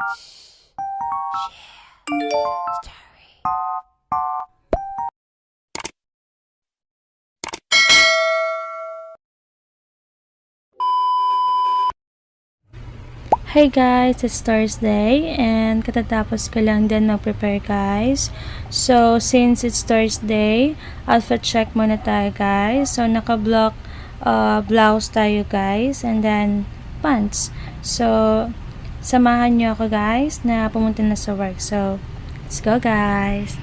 Hey guys, it's Thursday and katatapos ko lang din mag-prepare guys. So, since it's Thursday, outfit check muna tayo guys. So, naka-block blouse tayo guys and then pants. So, samahan nyo ako guys na pumunta na sa work. So, let's go guys!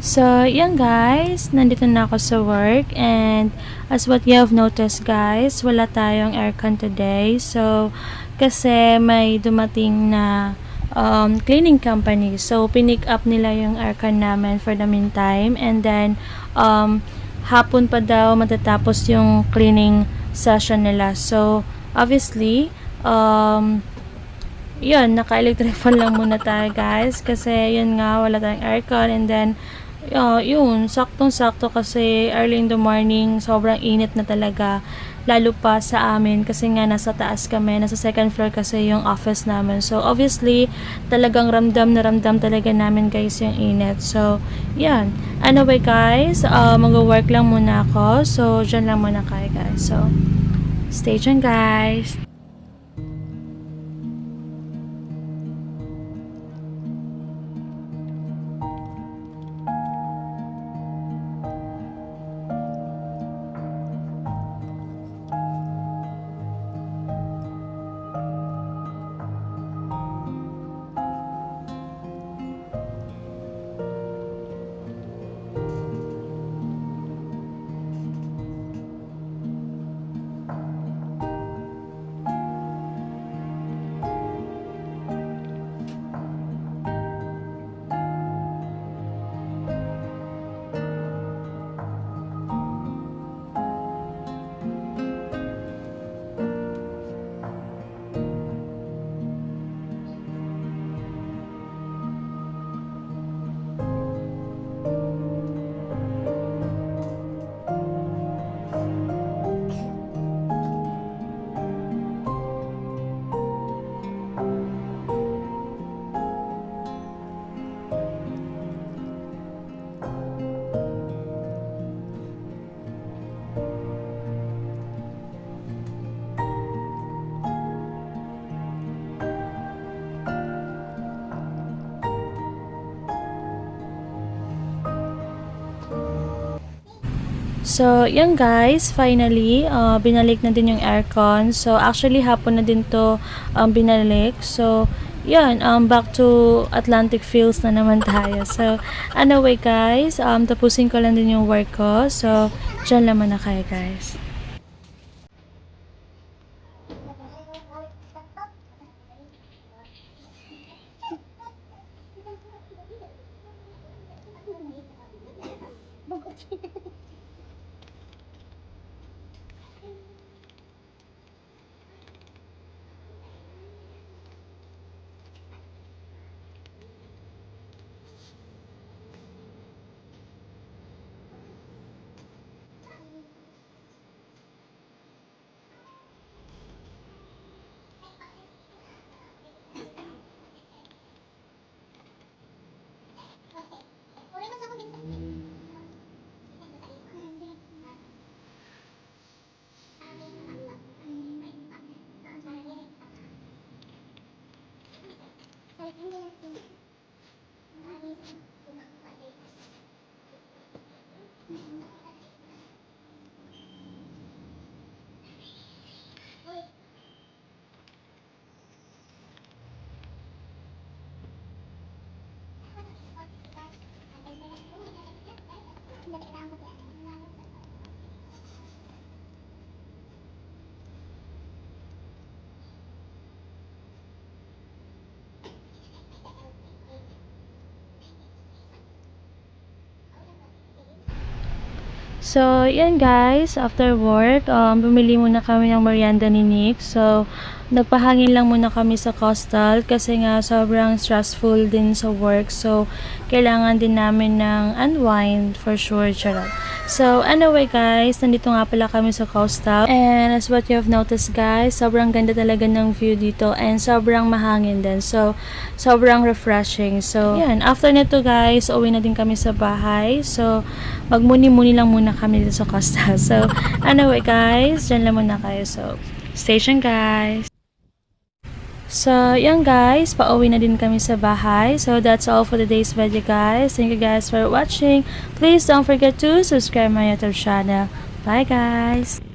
So, yan guys, nandito na ako sa work and as what you have noticed guys, wala tayong aircon today. So, kasi may dumating na cleaning company. So, pinick up nila yung aircon namin for the meantime and then hapon pa daw matatapos yung cleaning session nila. So, obviously, yun, naka-electric fan lang muna tayo guys kasi yun nga, wala tayong aircon and then yun, saktong-sakto kasi early in the morning, sobrang init na talaga. Lalo pa sa amin kasi nga nasa taas kami, nasa second floor kasi yung office namin. So, obviously, talagang ramdam na ramdam talaga namin guys yung init. So, yan. Anyway guys, mag-work lang muna ako. So, dyan lang muna kayo guys. So, stay tuned guys. So, yan guys, finally, binalik na din yung aircon. So, actually, hapon na din to binalik. So, yan, back to Atlantic Fields na naman tayo. So, anyway guys, tapusin ko lang din yung work ko. So, dyan naman na kayo guys. So, yan guys, after work, bumili muna kami ng merienda ni Nick. So, nagpahangin lang muna kami sa Coastal kasi nga sobrang stressful din sa work. So, kailangan din namin ng unwind for sure, charot. So, anyway guys, nandito nga pala kami sa Coastal. And as what you have noticed guys, sobrang ganda talaga ng view dito and sobrang mahangin din. So, sobrang refreshing. So, yan. After nito guys, uwi na din kami sa bahay. So, magmuni-muni lang muna kami dito sa Coastal. So, anyway guys, dyan lang muna kayo. So, station guys. So, yan guys, pauwi na din kami sa bahay. So, that's all for today's video guys. Thank you guys for watching. Please don't forget to subscribe my YouTube channel. Bye guys!